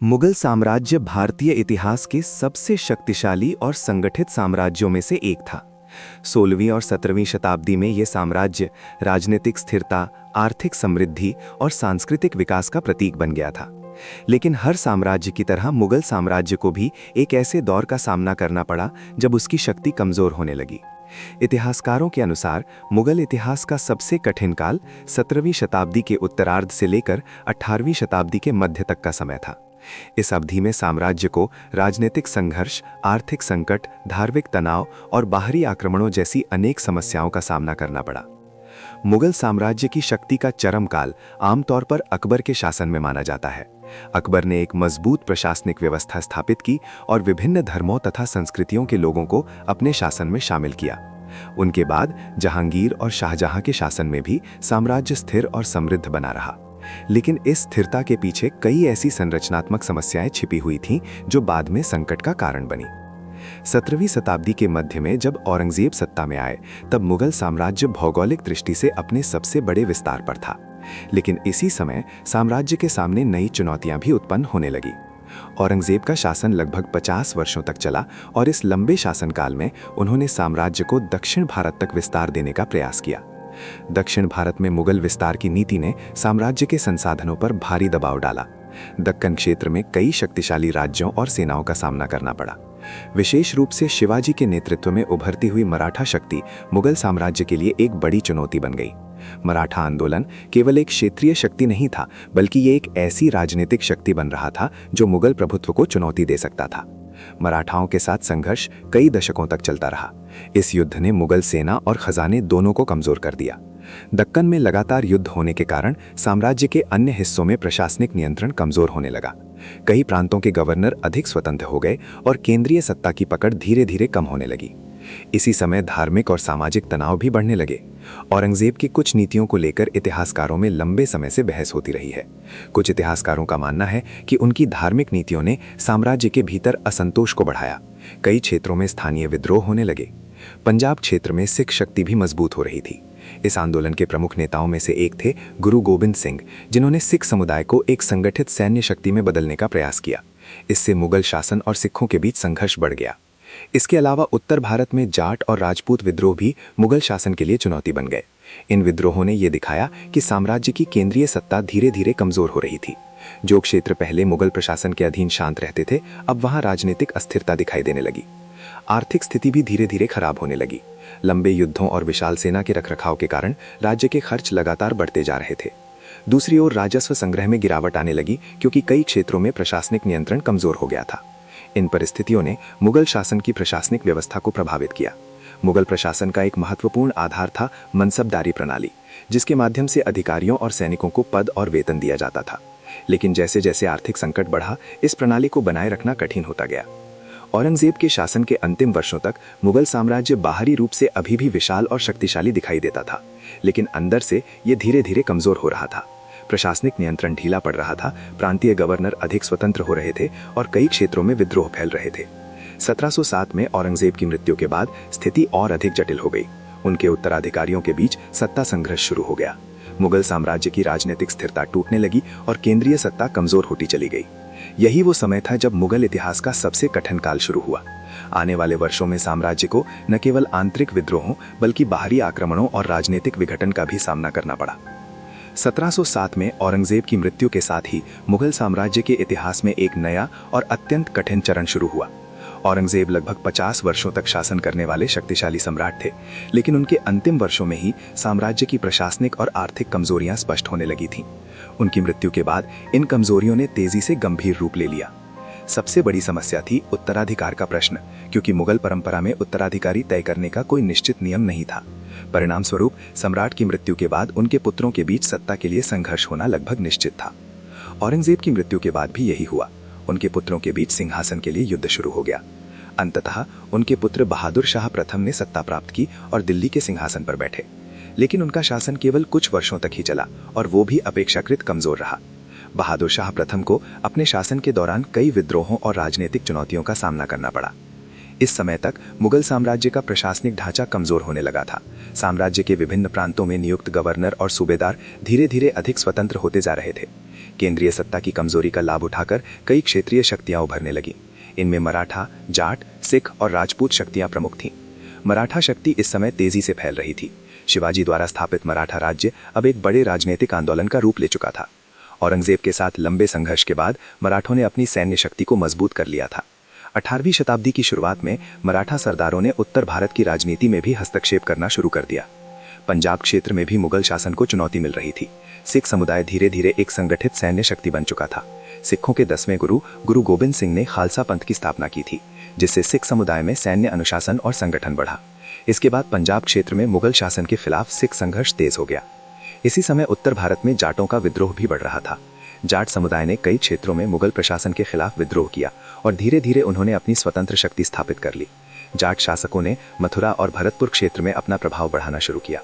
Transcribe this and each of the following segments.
मुगल साम्राज्य भारतीय इतिहास के सबसे शक्तिशाली और संगठित साम्राज्यों में से एक था। 16वीं और 17वीं शताब्दी में यह साम्राज्य राजनीतिक स्थिरता, आर्थिक समृद्धि और सांस्कृतिक विकास का प्रतीक बन गया था। लेकिन हर साम्राज्य की तरह मुगल साम्राज्य को भी एक ऐसे दौर का सामना करना पड़ा जब उसकी शक्ति कमजोर होने लगी। इतिहासकारों के अनुसार मुगल इतिहास का सबसे कठिन काल 17वीं शताब्दी के उत्तरार्ध से लेकर 18वीं शताब्दी के मध्य तक का समय था। इस अवधि में साम्राज्य को राजनीतिक संघर्ष, आर्थिक संकट, धार्मिक तनाव और बाहरी आक्रमणों जैसी अनेक समस्याओं का सामना करना पड़ा। मुगल साम्राज्य की शक्ति का चरम काल आमतौर पर अकबर के शासन में माना जाता है। अकबर ने एक मजबूत प्रशासनिक व्यवस्था स्थापित की और विभिन्न धर्मों तथा संस्कृतियों के लोगों को अपने शासन में शामिल किया। उनके बाद जहांगीर और शाहजहां के शासन में भी साम्राज्य स्थिर और समृद्ध बना रहा। लेकिन इस स्थिरता के पीछे कई ऐसी संरचनात्मक समस्याएं छिपी हुई थीं जो बाद में संकट का कारण बनी। 17वीं शताब्दी के मध्य में जब औरंगजेब सत्ता में आए, तब मुगल साम्राज्य भौगोलिक दृष्टि से अपने सबसे बड़े विस्तार पर था। लेकिन इसी समय साम्राज्य के सामने नई चुनौतियां भी उत्पन्न होने लगी। औरंगजेब का शासन लगभग 50 वर्षों तक चला और इस लंबे शासनकाल में उन्होंने साम्राज्य को दक्षिण भारत तक विस्तार देने का प्रयास किया। दक्षिण भारत में मुगल विस्तार की नीति ने साम्राज्य के संसाधनों पर भारी दबाव डाला। दक्कन क्षेत्र में कई शक्तिशाली राज्यों और सेनाओं का सामना करना पड़ा। विशेष रूप से शिवाजी के नेतृत्व में उभरती हुई मराठा शक्ति मुगल साम्राज्य के लिए एक बड़ी चुनौती बन गई। मराठा आंदोलन केवल एक क्षेत्रीय शक्ति नहीं था, बल्कि ये एक ऐसी राजनीतिक शक्ति बन रहा था जो मुगल प्रभुत्व को चुनौती दे सकता था। मराठाओं के साथ संघर्ष कई दशकों तक चलता रहा। इस युद्ध ने मुगल सेना और खजाने दोनों को कमजोर कर दिया। दक्कन में लगातार युद्ध होने के कारण साम्राज्य के अन्य हिस्सों में प्रशासनिक नियंत्रण कमजोर होने लगा। कई प्रांतों के गवर्नर अधिक स्वतंत्र हो गए और केंद्रीय सत्ता की पकड़ धीरे धीरे कम होने लगी। इसी समय धार्मिक और सामाजिक तनाव भी बढ़ने लगे। औरंगजेब की कुछ नीतियों को लेकर इतिहासकारों में लंबे समय से बहस होती रही है। कुछ इतिहासकारों का मानना है कि उनकी धार्मिक नीतियों ने साम्राज्य के भीतर असंतोष को बढ़ाया। कई क्षेत्रों में स्थानीय विद्रोह होने लगे। पंजाब क्षेत्र में सिख शक्ति भी मजबूत हो रही थी। इस आंदोलन के प्रमुख नेताओं में से एक थे गुरु गोबिंद सिंह, जिन्होंने सिख समुदाय को एक संगठित सैन्य शक्ति में बदलने का प्रयास किया। इससे मुगल शासन और सिखों के बीच संघर्ष बढ़ गया। इसके अलावा उत्तर भारत में जाट और राजपूत विद्रोह भी मुगल शासन के लिए चुनौती बन गए। इन विद्रोहों ने यह दिखाया कि साम्राज्य की केंद्रीय सत्ता धीरे धीरे कमजोर हो रही थी। जो क्षेत्र पहले मुगल प्रशासन के अधीन शांत रहते थे, अब वहां राजनीतिक अस्थिरता दिखाई देने लगी। आर्थिक स्थिति भी धीरे धीरे खराब होने लगी। लंबे युद्धों और विशाल सेना के रखरखाव के कारण राज्य के खर्च लगातार बढ़ते जा रहे थे। दूसरी ओर राजस्व संग्रह में गिरावट आने लगी, क्योंकि कई क्षेत्रों में प्रशासनिक नियंत्रण कमजोर हो गया था। इन परिस्थितियों ने मुगल शासन की प्रशासनिक व्यवस्था को प्रभावित किया। मुगल प्रशासन का एक महत्वपूर्ण आधार था मनसबदारी प्रणाली, जिसके माध्यम से अधिकारियों और सैनिकों को पद और वेतन दिया जाता था। लेकिन जैसे जैसे आर्थिक संकट बढ़ा, इस प्रणाली को बनाए रखना कठिन होता गया। औरंगजेब के शासन के अंतिम वर्षों तक मुगल साम्राज्य बाहरी रूप से अभी भी विशाल और शक्तिशाली दिखाई देता था, लेकिन अंदर से ये धीरे धीरे कमजोर हो रहा था। प्रशासनिक नियंत्रण ढीला पड़ रहा था, प्रांतीय गवर्नर अधिक स्वतंत्र हो रहे थे और कई क्षेत्रों में विद्रोह फैल रहे थे। 1707 में औरंगजेब की मृत्यु के बाद स्थिति और अधिक जटिल हो गई। उनके उत्तराधिकारियों के बीच सत्ता संघर्ष शुरू हो गया। मुगल साम्राज्य की राजनीतिक स्थिरता टूटने लगी और केंद्रीय सत्ता कमजोर होती चली गई। यही वो समय था जब मुगल इतिहास का सबसे कठिन काल शुरू हुआ। आने वाले वर्षों में साम्राज्य को न केवल आंतरिक विद्रोहों, बल्कि बाहरी आक्रमणों और राजनीतिक विघटन का भी सामना करना पड़ा। 1707 में औरंगजेब की मृत्यु के साथ ही मुगल साम्राज्य के इतिहास में एक नया और अत्यंत कठिन चरण शुरू हुआ। औरंगजेब लगभग 50 वर्षों तक शासन करने वाले शक्तिशाली सम्राट थे, लेकिन उनके अंतिम वर्षों में ही साम्राज्य की प्रशासनिक और आर्थिक कमजोरियां स्पष्ट होने लगी थीं। उनकी मृत्यु के बाद इन कमजोरियों ने तेजी से गंभीर रूप ले लिया। सबसे बड़ी समस्या थी उत्तराधिकार का प्रश्न, क्योंकि मुगल परंपरा में उत्तराधिकारी तय करने का कोई निश्चित नियम नहीं था। परिणाम स्वरूप सम्राट की मृत्यु के बाद उनके पुत्रों के बीच सत्ता के लिए संघर्ष होना लगभग निश्चित था। औरंगजेब की मृत्यु के बाद भी यही हुआ। उनके पुत्रों के बीच सिंहासन के लिए युद्ध शुरू हो गया। अंततः उनके पुत्र बहादुर शाह प्रथम ने सत्ता प्राप्त की और दिल्ली के सिंहासन पर बैठे। लेकिन उनका शासन केवल कुछ वर्षों तक ही चला और वो भी अपेक्षाकृत कमजोर रहा। बहादुर शाह प्रथम को अपने शासन के दौरान कई विद्रोहों और राजनीतिक चुनौतियों का सामना करना पड़ा। इस समय तक मुगल साम्राज्य का प्रशासनिक ढांचा कमजोर होने लगा था। साम्राज्य के विभिन्न प्रांतों में नियुक्त गवर्नर और सूबेदार धीरे धीरे अधिक स्वतंत्र होते जा रहे थे। केंद्रीय सत्ता की कमजोरी का लाभ उठाकर कई क्षेत्रीय शक्तियां उभरने लगीं। इनमें मराठा, जाट, सिख और राजपूत शक्तियां प्रमुख थीं। मराठा शक्ति इस समय तेजी से फैल रही थी। शिवाजी द्वारा स्थापित मराठा राज्य अब एक बड़े राजनीतिक आंदोलन का रूप ले चुका था। औरंगजेब के साथ लंबे संघर्ष के बाद मराठों ने अपनी सैन्य शक्ति को मजबूत कर लिया था। 18वीं शताब्दी की शुरुआत में मराठा सरदारों ने उत्तर भारत की राजनीति में भी हस्तक्षेप करना शुरू कर दिया। पंजाब क्षेत्र में भी मुगल शासन को चुनौती मिल रही थी। सिख समुदाय धीरे धीरे एक संगठित सैन्य शक्ति बन चुका था। सिखों के 10वें गुरु गुरु गोबिंद सिंह ने खालसा पंथ की स्थापना की थी, जिससे सिख समुदाय में सैन्य अनुशासन और संगठन बढ़ा। इसके बाद पंजाब क्षेत्र में मुगल शासन के खिलाफ सिख संघर्ष तेज हो गया। इसी समय उत्तर भारत में जाटों का विद्रोह भी बढ़ रहा था। जाट समुदाय ने कई क्षेत्रों में मुगल प्रशासन के खिलाफ विद्रोह किया और धीरे धीरे उन्होंने अपनी स्वतंत्र शक्ति स्थापित कर ली। जाट शासकों ने मथुरा और भरतपुर क्षेत्र में अपना प्रभाव बढ़ाना शुरू किया।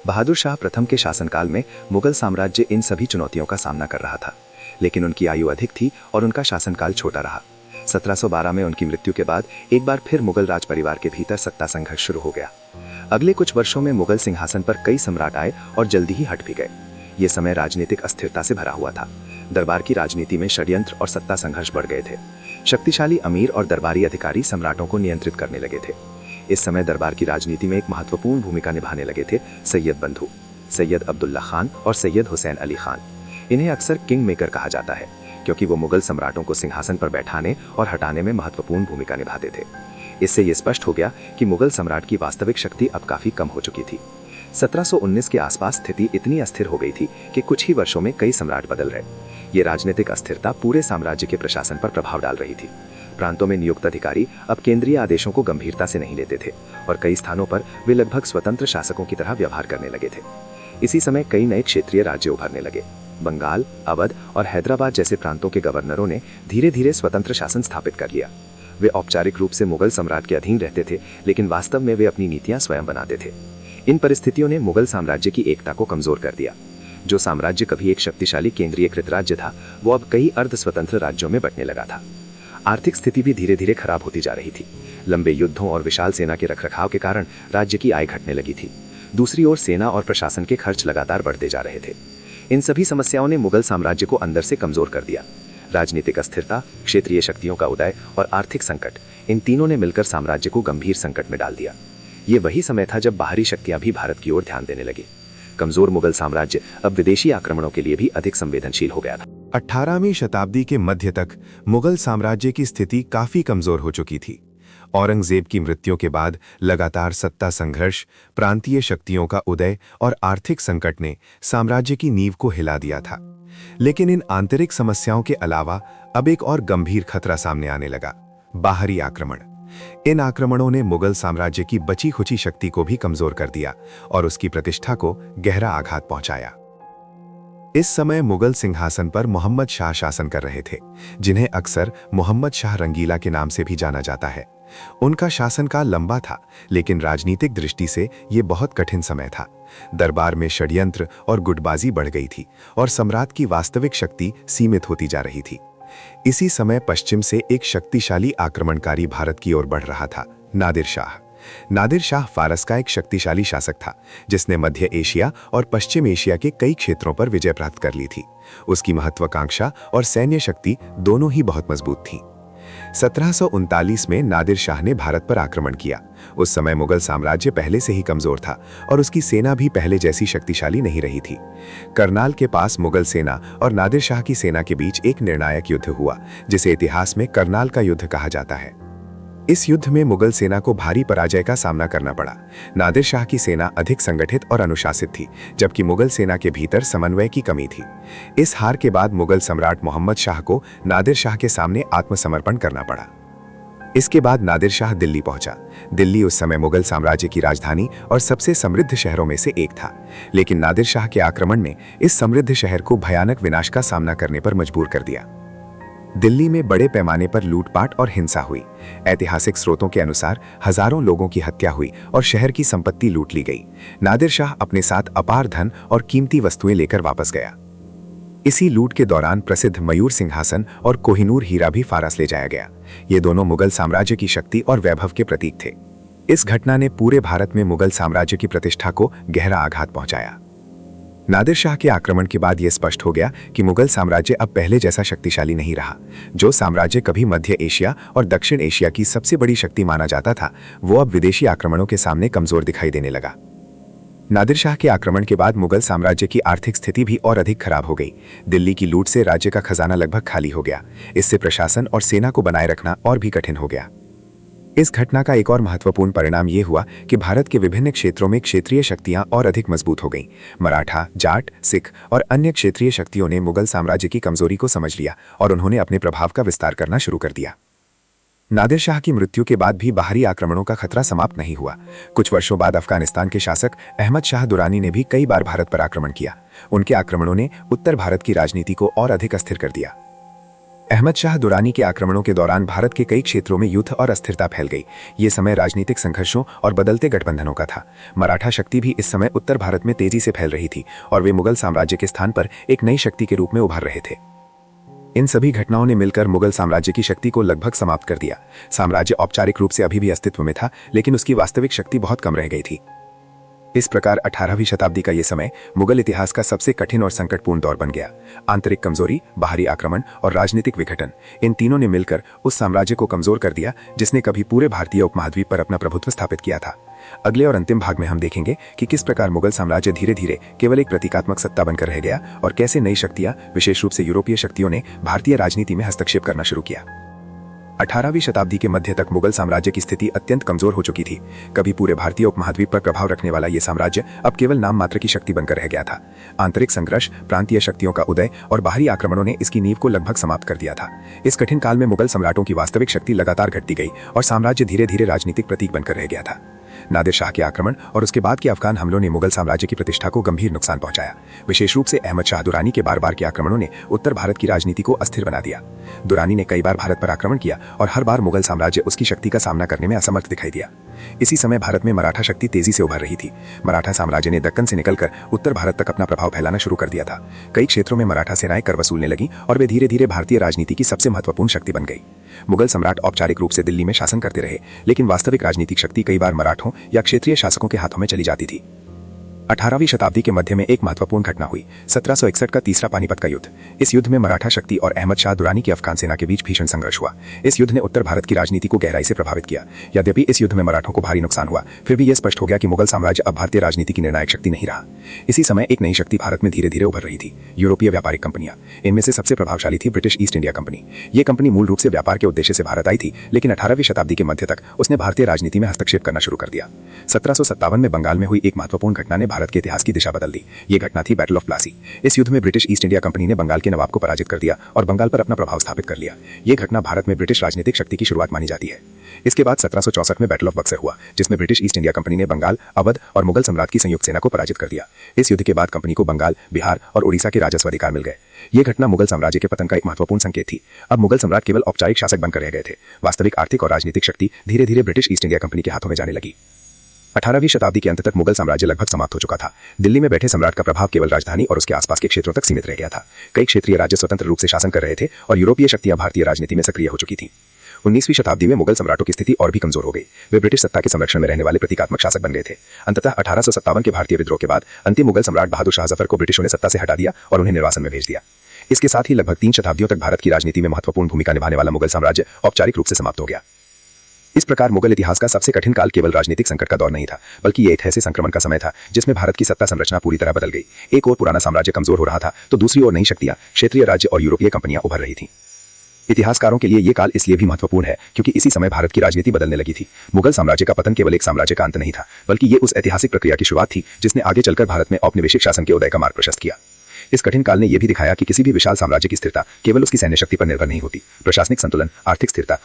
बहादुर शाह प्रथम के शासनकाल में मुगल साम्राज्य इन सभी चुनौतियों का सामना कर रहा था, लेकिन उनकी आयु अधिक थी और उनका शासनकाल छोटा रहा। 1712 में उनकी मृत्यु के बाद एक बार फिर मुगल राज परिवार के भीतर सत्ता संघर्ष शुरू हो गया। अगले कुछ वर्षों में मुगल सिंहासन पर कई सम्राट आए और जल्दी ही हट भी गए। ये समय राजनीतिक अस्थिरता से भरा हुआ था। दरबार की राजनीति में षड्यंत्र और सत्ता संघर्ष बढ़ गए थे। शक्तिशाली अमीर और दरबारी अधिकारी सम्राटों को नियंत्रित करने लगे थे। इस समय दरबार की राजनीति में एक महत्वपूर्ण भूमिका निभाने लगे थे सैयद बंधु, सैयद अब्दुल्ला खान और सैयद हुसैन अली खान। इन्हें अक्सर किंग मेकर कहा जाता है, क्योंकि वो मुगल सम्राटों को सिंहासन पर बैठाने और हटाने में महत्वपूर्ण भूमिका निभाते थे। इससे ये स्पष्ट हो गया कि मुगल सम्राट की वास्तविक शक्ति अब काफी कम हो चुकी थी। 1719 के आसपास स्थिति इतनी अस्थिर हो गई थी कि कुछ ही वर्षों में कई सम्राट बदल रहे। ये राजनीतिक अस्थिरता पूरे साम्राज्य के प्रशासन पर प्रभाव डाल रही थी। प्रांतों में नियुक्त अधिकारी अब केंद्रीय आदेशों को गंभीरता से नहीं लेते थे और कई स्थानों पर वे लगभग स्वतंत्र शासकों की तरह व्यवहार करने लगे थे। इसी समय कई नए क्षेत्रीय राज्य उभरने लगे। बंगाल, अवध और हैदराबाद जैसे प्रांतों के गवर्नरों ने धीरे धीरे स्वतंत्र शासन स्थापित कर लिया। वे औपचारिक रूप से मुगल सम्राट के अधीन रहते थे, लेकिन वास्तव में वे अपनी नीतियां स्वयं बनाते थे। इन परिस्थितियों ने मुगल साम्राज्य की एकता को कमजोर कर दिया। जो साम्राज्य कभी एक शक्तिशाली केंद्रीयकृत राज्य था, वो अब कई अर्ध स्वतंत्र राज्यों में बंटने लगा था। आर्थिक स्थिति भी धीरे धीरे खराब होती जा रही थी। लंबे युद्धों और विशाल सेना के रखरखाव के कारण राज्य की आय घटने लगी थी। दूसरी ओर सेना और प्रशासन के खर्च लगातार बढ़ते जा रहे थे। इन सभी समस्याओं ने मुगल साम्राज्य को अंदर से कमजोर कर दिया। राजनीतिक अस्थिरता, क्षेत्रीय शक्तियों का उदय और आर्थिक संकट, इन तीनों ने मिलकर साम्राज्य को गंभीर संकट में डाल दिया। ये वही समय था जब बाहरी शक्तियां भी भारत की ओर ध्यान देने लगी। कमजोर मुगल साम्राज्य अब विदेशी आक्रमणों के लिए भी अधिक संवेदनशील हो गया था। 18वीं शताब्दी के मध्य तक मुगल साम्राज्य की स्थिति काफी कमजोर हो चुकी थी। औरंगजेब की मृत्यु के बाद लगातार सत्ता संघर्ष, प्रांतीय शक्तियों का उदय और आर्थिक संकट ने साम्राज्य की नींव को हिला दिया था। लेकिन इन आंतरिक समस्याओं के अलावा अब एक और गंभीर खतरा सामने आने लगा, बाहरी आक्रमण। इन आक्रमणों ने मुगल साम्राज्य की बची खुची शक्ति को भी कमजोर कर दिया और उसकी प्रतिष्ठा को गहरा आघात पहुंचाया। इस समय मुगल सिंहासन पर मोहम्मद शाह शासन कर रहे थे, जिन्हें अक्सर मोहम्मद शाह रंगीला के नाम से भी जाना जाता है। उनका शासनकाल लंबा था, लेकिन राजनीतिक दृष्टि से ये बहुत कठिन समय था। दरबार में षड्यंत्र और गुटबाजी बढ़ गई थी और सम्राट की वास्तविक शक्ति सीमित होती जा रही थी। इसी समय पश्चिम से एक शक्तिशाली आक्रमणकारी भारत की ओर बढ़ रहा था, नादिर शाह। नादिर शाह फारस का एक शक्तिशाली शासक था, जिसने मध्य एशिया और पश्चिम एशिया के कई क्षेत्रों पर विजय प्राप्त कर ली थी। उसकी महत्वाकांक्षा और सैन्य शक्ति दोनों ही बहुत मजबूत थीं। 1739 में नादिर शाह ने भारत पर आक्रमण किया। उस समय मुगल साम्राज्य पहले से ही कमजोर था और उसकी सेना भी पहले जैसी शक्तिशाली नहीं रही थी। करनाल के पास मुगल सेना और नादिर शाह की सेना के बीच एक निर्णायक युद्ध हुआ, जिसे इतिहास में करनाल का युद्ध कहा जाता है। इस युद्ध में मुगल सेना को भारी पराजय का सामना करना पड़ा। नादिर शाह की सेना अधिक संगठित और अनुशासित थी, जबकि मुगल सेना के भीतर समन्वय की कमी थी। इस हार के बाद मुगल सम्राट मोहम्मद शाह को नादिर शाह के सामने आत्मसमर्पण करना पड़ा। इसके बाद नादिर शाह दिल्ली पहुंचा। दिल्ली उस समय मुगल साम्राज्य की राजधानी और सबसे समृद्ध शहरों में से एक था, लेकिन नादिर शाह के आक्रमण ने इस समृद्ध शहर को भयानक विनाश का सामना करने पर मजबूर कर दिया। दिल्ली में बड़े पैमाने पर लूटपाट और हिंसा हुई। ऐतिहासिक स्रोतों के अनुसार हजारों लोगों की हत्या हुई और शहर की संपत्ति लूट ली गई। नादिर शाह अपने साथ अपार धन और कीमती वस्तुएं लेकर वापस गया। इसी लूट के दौरान प्रसिद्ध मयूर सिंहासन और कोहिनूर हीरा भी फारस ले जाया गया। ये दोनों मुगल साम्राज्य की शक्ति और वैभव के प्रतीक थे। इस घटना ने पूरे भारत में मुगल साम्राज्य की प्रतिष्ठा को गहरा आघात पहुंचाया। नादिर शाह के आक्रमण के बाद यह स्पष्ट हो गया कि मुगल साम्राज्य अब पहले जैसा शक्तिशाली नहीं रहा। जो साम्राज्य कभी मध्य एशिया और दक्षिण एशिया की सबसे बड़ी शक्ति माना जाता था, वो अब विदेशी आक्रमणों के सामने कमजोर दिखाई देने लगा। नादिर शाह के आक्रमण के बाद मुगल साम्राज्य की आर्थिक स्थिति भी और अधिक खराब हो गई। दिल्ली की लूट से राज्य का खजाना लगभग खाली हो गया। इससे प्रशासन और सेना को बनाए रखना और भी कठिन हो गया। इस घटना का एक और महत्वपूर्ण परिणाम यह हुआ कि भारत के विभिन्न क्षेत्रों में क्षेत्रीय शक्तियां और अधिक मजबूत हो गईं। मराठा, जाट, सिख और अन्य क्षेत्रीय शक्तियों ने मुगल साम्राज्य की कमजोरी को समझ लिया और उन्होंने अपने प्रभाव का विस्तार करना शुरू कर दिया। नादिर शाह की मृत्यु के बाद भी बाहरी आक्रमणों का खतरा समाप्त नहीं हुआ। कुछ वर्षों बाद अफगानिस्तान के शासक अहमद शाह दुरानी ने भी कई बार भारत पर आक्रमण किया। उनके आक्रमणों ने उत्तर भारत की राजनीति को और अधिक अस्थिर कर दिया। अहमद शाह दुरानी के आक्रमणों के दौरान भारत के कई क्षेत्रों में युद्ध और अस्थिरता फैल गई। ये समय राजनीतिक संघर्षों और बदलते गठबंधनों का था। मराठा शक्ति भी इस समय उत्तर भारत में तेजी से फैल रही थी और वे मुगल साम्राज्य के स्थान पर एक नई शक्ति के रूप में उभर रहे थे। इन सभी घटनाओं ने मिलकर मुगल साम्राज्य की शक्ति को लगभग समाप्त कर दिया। साम्राज्य औपचारिक रूप से अभी भी अस्तित्व में था, लेकिन उसकी वास्तविक शक्ति बहुत कम रह गई थी। इस प्रकार 18वीं शताब्दी का यह समय मुगल इतिहास का सबसे कठिन और संकटपूर्ण दौर बन गया। आंतरिक कमजोरी, बाहरी आक्रमण और राजनीतिक विघटन, इन तीनों ने मिलकर उस साम्राज्य को कमजोर कर दिया जिसने कभी पूरे भारतीय उपमहाद्वीप पर अपना प्रभुत्व स्थापित किया था। अगले और अंतिम भाग में हम देखेंगे कि किस प्रकार मुगल साम्राज्य धीरे धीरे केवल एक प्रतीकात्मक सत्ता बनकर रह गया और कैसे नई शक्तियां, विशेष रूप से यूरोपीय शक्तियों ने भारतीय राजनीति में हस्तक्षेप करना शुरू किया। 18वीं शताब्दी के मध्य तक मुगल साम्राज्य की स्थिति अत्यंत कमजोर हो चुकी थी। कभी पूरे भारतीय उपमहाद्वीप पर प्रभाव रखने वाला यह साम्राज्य अब केवल नाम मात्र की शक्ति बनकर रह गया था। आंतरिक संघर्ष, प्रांतीय शक्तियों का उदय और बाहरी आक्रमणों ने इसकी नींव को लगभग समाप्त कर दिया था। इस कठिन काल में मुगल सम्राटों की वास्तविक शक्ति लगातार घटती गई और साम्राज्य धीरे धीरे राजनीतिक प्रतीक बनकर रह गया था। नादिर शाह के आक्रमण और उसके बाद के अफगान हमलों ने मुगल साम्राज्य की प्रतिष्ठा को गंभीर नुकसान पहुंचाया। विशेष रूप से अहमद शाह दुरानी के बार के आक्रमणों ने उत्तर भारत की राजनीति को अस्थिर बना दिया। दुरानी ने कई बार भारत पर आक्रमण किया और हर बार मुगल साम्राज्य उसकी शक्ति का सामना करने में असमर्थ दिखाई दिया। इसी समय भारत में मराठा शक्ति तेजी से उभर रही थी। मराठा साम्राज्य ने दक्कन से निकलकर उत्तर भारत तक अपना प्रभाव फैलाना शुरू कर दिया था। कई क्षेत्रों में मराठा सेनाएं कर वसूलने लगी और वे धीरे धीरे भारतीय राजनीति की सबसे महत्वपूर्ण शक्ति बन गई। मुगल सम्राट औपचारिक रूप से दिल्ली में शासन करते रहे, लेकिन वास्तविक राजनीतिक शक्ति कई बार मराठों या क्षेत्रीय शासकों के हाथों में चली जाती थी। 18वीं शताब्दी के मध्य में एक महत्वपूर्ण घटना हुई, 1761 का तीसरा पानीपत का युद्ध। इस युद्ध में मराठा शक्ति और अहमद शाह दुरानी की अफगान सेना के बीच भीषण संघर्ष हुआ। इस युद्ध ने उत्तर भारत की राजनीति को गहराई से प्रभावित किया। यद्यपि इस युद्ध में मराठों को भारी नुकसान हुआ, फिर भी यह स्पष्ट हो गया कि मुगल साम्राज्य अब भारतीय राजनीति की निर्णायक शक्ति नहीं रहा। इसी समय एक नई शक्ति भारत में धीरे धीरे उभर रही थी, यूरोपीय व्यापारिक कंपनियां। इनमें से सबसे प्रभावशाली थी ब्रिटिश ईस्ट इंडिया कंपनी। ये कंपनी मूल रूप से व्यापार के उद्देश्य से भारत आई थी, लेकिन 18वीं शताब्दी के मध्य तक उसने भारतीय राजनीति में हस्तक्षेप करना शुरू कर दिया। 1757 में बंगाल में हुई एक महत्वपूर्ण घटना ने भारत के इतिहास की दिशा बदल दी। ये घटना थी बैटल ऑफ प्लासी। इस युद्ध में ब्रिटिश ईस्ट इंडिया कंपनी ने बंगाल के नवाब को पराजित कर दिया और बंगाल पर अपना प्रभाव स्थापित कर लिया। ये घटना भारत में ब्रिटिश राजनीतिक शक्ति की शुरुआत मानी जाती है। इसके बाद 1764 में बैटल ऑफ बक्सर हुआ, जिसमें ब्रिटिश ईस्ट इंडिया कंपनी ने बंगाल, अवध और मुगल सम्राट की संयुक्त सेना को पराजित कर दिया। इस युद्ध के बाद कंपनी को बंगाल, बिहार और उड़ीसा के राजस्व अधिकार मिल गए। ये घटना मुगल साम्राज्य के पतन का एक महत्वपूर्ण संकेत थी। अब मुगल सम्राट केवल औपचारिक शासक बनकर रह गए थे। वास्तविक आर्थिक और राजनीतिक शक्ति धीरे धीरे ब्रिटिश ईस्ट इंडिया कंपनी के हाथों में जाने लगी। 18वीं शताब्दी के अंत तक मुगल साम्राज्य लगभग समाप्त हो चुका था। दिल्ली में बैठे सम्राट का प्रभाव केवल राजधानी और उसके आसपास के क्षेत्रों तक सीमित रह गया था। कई क्षेत्रीय राज्य स्वतंत्र रूप से शासन कर रहे थे और यूरोपीय शक्तियां भारतीय राजनीति में सक्रिय हो चुकी थीं। 19वीं शताब्दी में मुगल सम्राटों की स्थिति और भी कमजोर हो गई। वे ब्रिटिश सत्ता के संरक्षण में रहने वाले प्रतीकात्मक शासक बन गए थे। अंततः 1857 के भारतीय विद्रोह के बाद अंतिम मुगल सम्राट बहादुर शाह जफर को ब्रिटिशों ने सत्ता से हटा दिया और उन्हें निर्वासन में भेज दिया। इसके साथ ही लगभग 3 शताब्दियों तक भारत की राजनीति में महत्वपूर्ण भूमिका निभाने वाला मुगल साम्राज्य औपचारिक रूप से समाप्त हो गया। इस प्रकार मुगल इतिहास का सबसे कठिन काल केवल राजनीतिक संकट का दौर नहीं था, बल्कि ये एक ऐसे संक्रमण का समय था जिसमें भारत की सत्ता संरचना पूरी तरह बदल गई। एक ओर पुराना साम्राज्य कमजोर हो रहा था, तो दूसरी ओर नई शक्तियां, क्षेत्रीय राज्य और यूरोपीय कंपनियां उभर रही थीं। इतिहासकारों के लिए ये काल इसलिए भी महत्वपूर्ण है क्योंकि इसी समय भारत की राजनीति बदलने लगी थी। मुगल साम्राज्य का पतन केवल एक साम्राज्य का अंत नहीं था, बल्कि ये उस ऐतिहासिक प्रक्रिया की शुरुआत थी जिसने आगे चलकर भारत में औपनिवेशिक शासन के उदय का मार्ग प्रशस्त किया। इस कठिन काल ने यह भी दिखाया कि किसी भी विशाल साम्राज्य की स्थिरता केवल उसकी सैन्य शक्ति पर निर्भर नहीं होती। प्रशासनिक संतुलन, आर्थिक स्थिरता